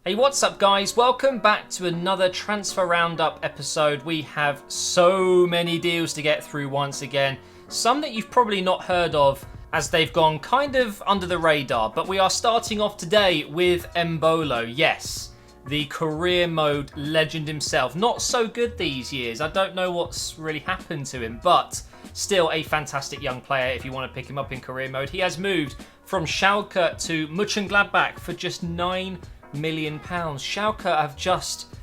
Hey, what's up guys? Welcome back to another Transfer Roundup episode. We have so many deals to get through once again. Some that you've probably not heard of as they've gone kind of under the radar. But we are starting off today with Embolo. Yes, the career mode legend himself. Not so good these years. I don't know what's really happened to him, but still a fantastic young player if you want to pick him up in career mode. He has moved from Schalke to Mönchengladbach for just £9 million. Schalke have just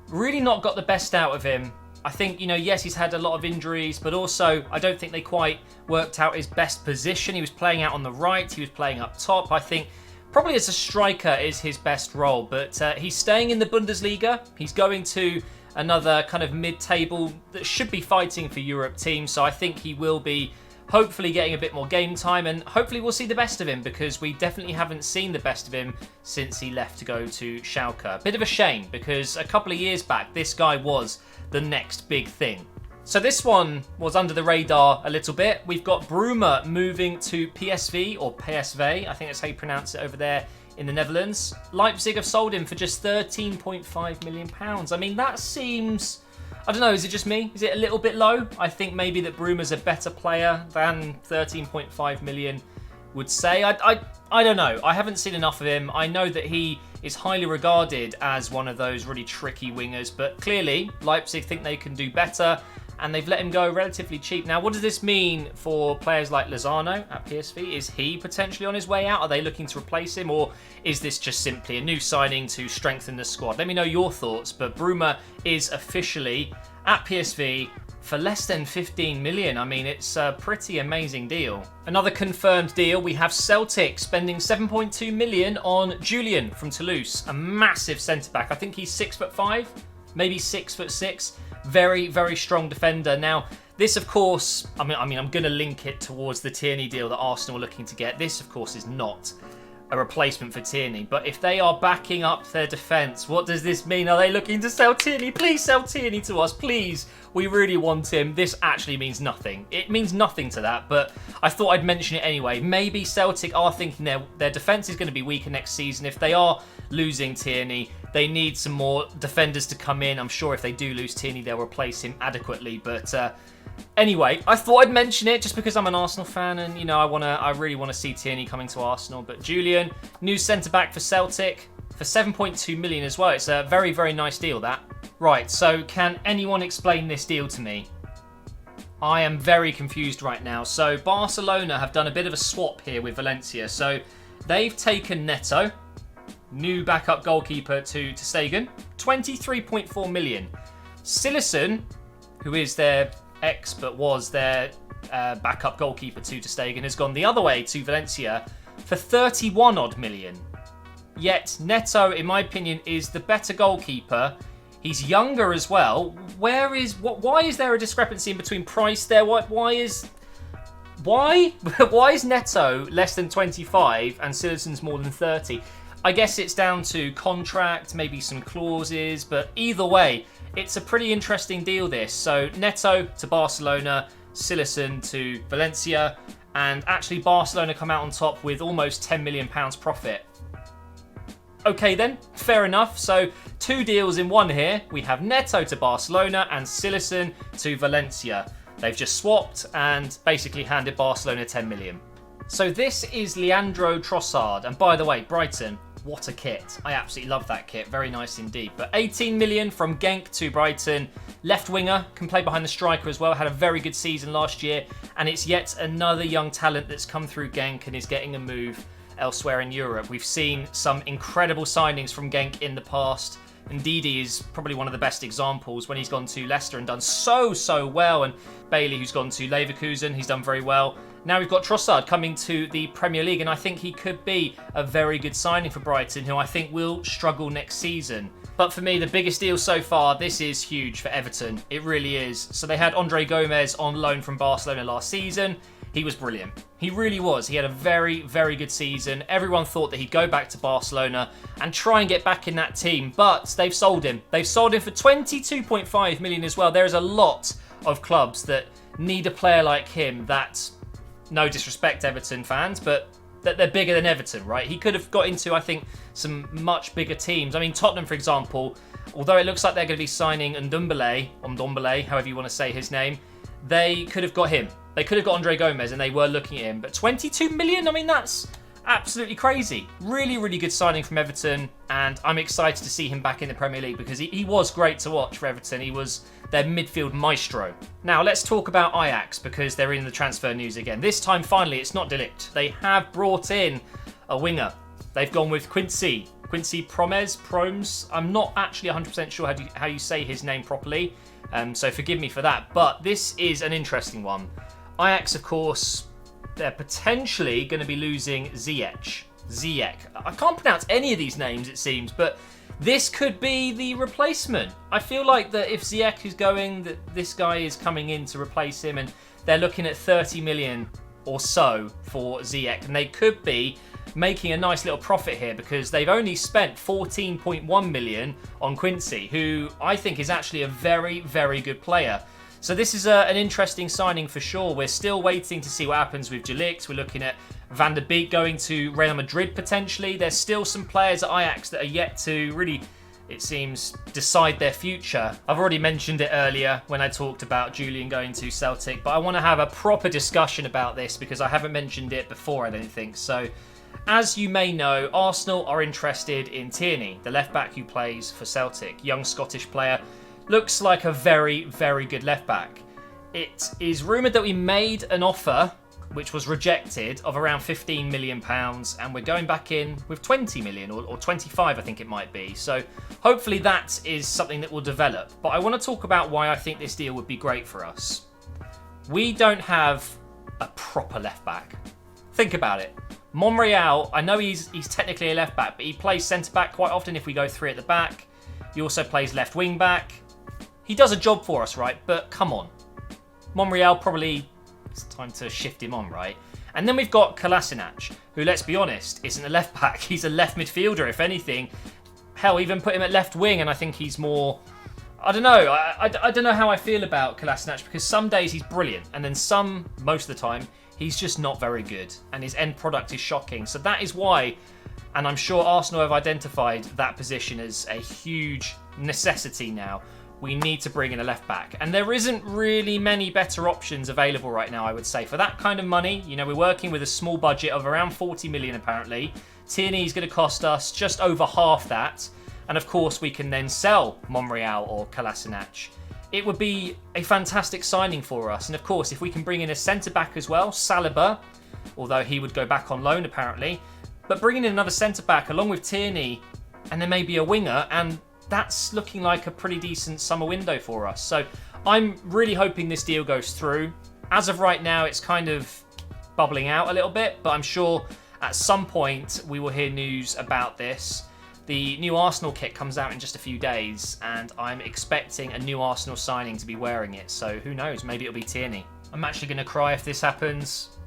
really not got the best out of him. I think, yes, he's had a lot of injuries, but also I don't think they quite worked out his best position. He was playing out on the right, he was playing up top. I think probably as a striker is his best role, but he's staying in the Bundesliga. He's going to another kind of mid-table that should be fighting for Europe team, so I think he will be hopefully getting a bit more game time, and hopefully we'll see the best of him, because we definitely haven't seen the best of him since he left to go to Schalke. Bit of a shame, because a couple of years back this guy was the next big thing. So this one was under the radar a little bit. We've got Bruma moving to PSV, or PSV, I think that's how you pronounce it over there in the Netherlands. Leipzig have sold him for just £13.5 million. I mean, that seems, I don't know, is it just me? Is it a little bit low? I think maybe that Bruma's a better player than 13.5 million would say. I don't know. I haven't seen enough of him. I know that he is highly regarded as one of those really tricky wingers, but clearly Leipzig think they can do better, and they've let him go relatively cheap. Now, what does this mean for players like Lozano at PSV? Is he potentially on his way out? Are they looking to replace him, or is this just simply a new signing to strengthen the squad? Let me know your thoughts, but Bruma is officially at PSV for less than 15 million. I mean, it's a pretty amazing deal. Another confirmed deal, we have Celtic spending 7.2 million on Julian from Toulouse, a massive centre-back. I think he's 6'5", maybe 6'6". Very, very strong defender. Now, this, of course, I mean, I'm going to link it towards the Tierney deal that Arsenal are looking to get. This, of course, is not a replacement for Tierney, but if they are backing up their defence, what does this mean? Are they looking to sell Tierney? Please sell Tierney to us, please. We really want him. This actually means nothing. It means nothing to that, but I thought I'd mention it anyway. Maybe Celtic are thinking their defence is going to be weaker next season. If they are losing Tierney, they need some more defenders to come in. I'm sure if they do lose Tierney, they'll replace him adequately, but anyway, I thought I'd mention it just because I'm an Arsenal fan, and I really want to see Tierney coming to Arsenal. But Julian, new centre-back for Celtic for 7.2 million as well. It's a very, very nice deal, that. Right, so can anyone explain this deal to me? I am very confused right now. So Barcelona have done a bit of a swap here with Valencia. So they've taken Neto, new backup goalkeeper to Stegen, 23.4 million. Cillessen, who is their but was their backup goalkeeper to Stegen, has gone the other way to Valencia for 31 odd million. Yet Neto, in my opinion, is the better goalkeeper. He's younger as well. Why is there a discrepancy in between price there? Why is Neto less than 25 and Cillessen's more than 30? I guess it's down to contract, maybe some clauses, but either way, it's a pretty interesting deal, this. So Neto to Barcelona, Cillessen to Valencia, and actually Barcelona come out on top with almost £10 million profit. Okay then, fair enough. So two deals in one here. We have Neto to Barcelona and Cillessen to Valencia. They've just swapped and basically handed Barcelona 10 million. So this is Leandro Trossard, and by the way, Brighton, what a kit. I absolutely love that kit. Very nice indeed. But 18 million from Genk to Brighton. Left winger, can play behind the striker as well. Had a very good season last year. And it's yet another young talent that's come through Genk and is getting a move elsewhere in Europe. We've seen some incredible signings from Genk in the past. And Didi is probably one of the best examples when he's gone to Leicester and done so well. And Bailey, who's gone to Leverkusen, he's done very well. Now we've got Trossard coming to the Premier League, and I think he could be a very good signing for Brighton, who I think will struggle next season. But for me, the biggest deal so far, this is huge for Everton. It really is. So they had Andre Gomez on loan from Barcelona last season. He was brilliant. He really was. He had a very, very good season. Everyone thought that he'd go back to Barcelona and try and get back in that team, but they've sold him. They've sold him for 22.5 million as well. There is a lot of clubs that need a player like him that, no disrespect Everton fans, but that they're bigger than Everton, right? He could have got into, I think, some much bigger teams. I mean, Tottenham, for example, although it looks like they're going to be signing Ndombele, however you want to say his name, they could have got him. They could have got Andre Gomez, and they were looking at him. But 22 million, I mean, that's absolutely crazy. Really, really good signing from Everton, and I'm excited to see him back in the Premier League because he was great to watch for Everton. He was their midfield maestro. Now, let's talk about Ajax because they're in the transfer news again. This time, finally, it's not De Ligt. They have brought in a winger. They've gone with Quincy Promes. I'm not actually 100% sure how you say his name properly, so forgive me for that. But this is an interesting one. Ajax, of course, they're potentially going to be losing Ziyech. I can't pronounce any of these names, it seems, but this could be the replacement. I feel like that if Ziyech is going, that this guy is coming in to replace him, and they're looking at 30 million or so for Ziyech, and they could be making a nice little profit here because they've only spent 14.1 million on Quincy, who I think is actually a very, very good player. So this is an interesting signing for sure. We're still waiting to see what happens with De Ligt. We're looking at Van der Beek going to Real Madrid potentially. There's still some players at Ajax that are yet to really, it seems, decide their future. I've already mentioned it earlier when I talked about Julian going to Celtic, but I want to have a proper discussion about this because I haven't mentioned it before, I don't think. So, as you may know, Arsenal are interested in Tierney, the left-back who plays for Celtic, young Scottish player. Looks like a very, very good left-back. It is rumoured that we made an offer, which was rejected, of around £15 million, and we're going back in with 20 million, or 25, I think it might be. So hopefully that is something that will develop. But I want to talk about why I think this deal would be great for us. We don't have a proper left-back. Think about it. Monreal, I know he's technically a left-back, but he plays centre-back quite often if we go three at the back. He also plays left wing-back. He does a job for us, right? But come on. Monreal, probably it's time to shift him on, right? And then we've got Kolasinac, who, let's be honest, isn't a left back. He's a left midfielder, if anything. Hell, even put him at left wing, and I think he's more... I don't know. I don't know how I feel about Kolasinac, because some days he's brilliant, and then most of the time, he's just not very good, and his end product is shocking. So that is why, and I'm sure Arsenal have identified that position as a huge necessity now. We need to bring in a left back. And there isn't really many better options available right now, I would say. For that kind of money, you know, we're working with a small budget of around 40 million apparently. Tierney is going to cost us just over half that. And of course, we can then sell Monreal or Kolasinac. It would be a fantastic signing for us. And of course, if we can bring in a centre-back as well, Saliba, although he would go back on loan apparently. But bringing in another centre-back along with Tierney, and then maybe a winger, and that's looking like a pretty decent summer window for us. So I'm really hoping this deal goes through. As of right now, it's kind of bubbling out a little bit, but I'm sure at some point we will hear news about this. The new Arsenal kit comes out in just a few days, and I'm expecting a new Arsenal signing to be wearing it. So who knows? Maybe it'll be Tierney. I'm actually going to cry if this happens.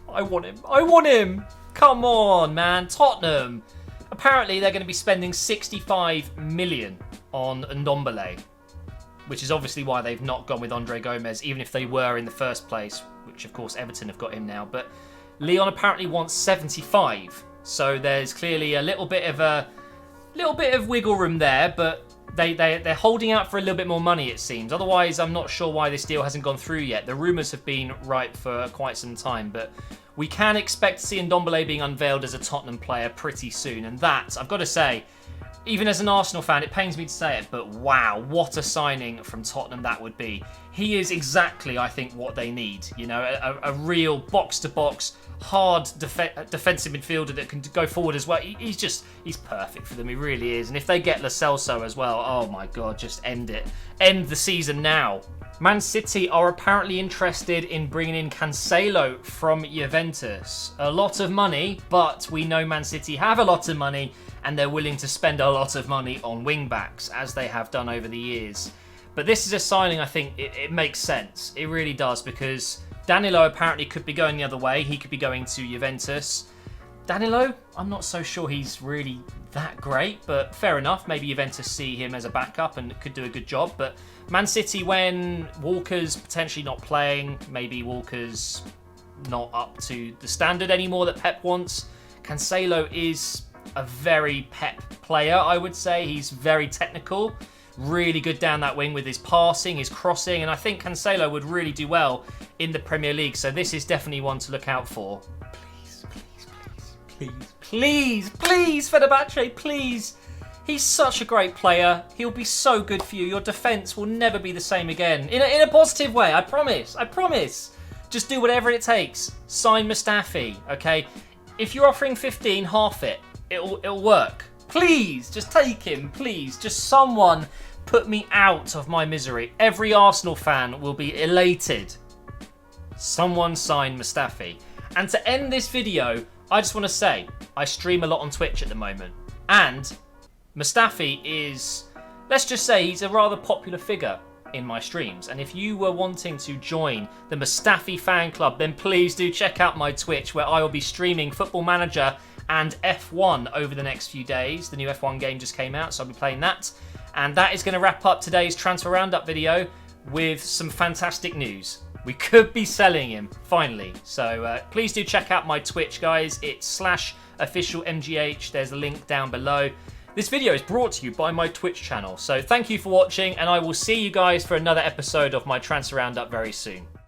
I want him. I want him. Come on, man. Tottenham. Apparently, they're going to be spending 65 million on Ndombele, which is obviously why they've not gone with Andre Gomez, even if they were in the first place, which of course Everton have got him now. But Leon apparently wants 75, so there's clearly a little bit of wiggle room there, but they're holding out for a little bit more money, it seems. Otherwise, I'm not sure why this deal hasn't gone through yet. The rumours have been ripe for quite some time, but we can expect to see Ndombele being unveiled as a Tottenham player pretty soon. And that, I've got to say, even as an Arsenal fan, it pains me to say it, but wow, what a signing from Tottenham that would be. He is exactly, I think, what they need. You know, a real box-to-box, hard defensive midfielder that can go forward as well. He's perfect for them, he really is. And if they get Lo Celso as well, oh my God, just end it. End the season now. Man City are apparently interested in bringing in Cancelo from Juventus. A lot of money, but we know Man City have a lot of money and they're willing to spend a lot of money on wing-backs, as they have done over the years. But this is a signing I think it makes sense. It really does, because Danilo apparently could be going the other way. He could be going to Juventus. Danilo, I'm not so sure he's really that great, but fair enough. Maybe Juventus see him as a backup and could do a good job. But Man City, when Walker's potentially not playing, maybe Walker's not up to the standard anymore that Pep wants. Cancelo is a very Pep player, I would say. He's very technical, really good down that wing with his passing, his crossing, and I think Cancelo would really do well in the Premier League. So this is definitely one to look out for. Please, Fenerbahce, please. He's such a great player. He'll be so good for you. Your defence will never be the same again. In a positive way, I promise. I promise. Just do whatever it takes. Sign Mustafi, okay? If you're offering 15, half it. It'll work. Please, just take him, please. Just someone put me out of my misery. Every Arsenal fan will be elated. Someone sign Mustafi. And to end this video, I just want to say, I stream a lot on Twitch at the moment. And Mustafi is, let's just say, he's a rather popular figure in my streams. And if you were wanting to join the Mustafi fan club, then please do check out my Twitch, where I will be streaming Football Manager and F1 over the next few days. The new F1 game just came out, so I'll be playing that. And that is going to wrap up today's Transfer Roundup video with some fantastic news. We could be selling him, finally. So please do check out my Twitch, guys. It's /officialmgh. There's a link down below. This video is brought to you by my Twitch channel. So thank you for watching, and I will see you guys for another episode of my Transfer Roundup very soon.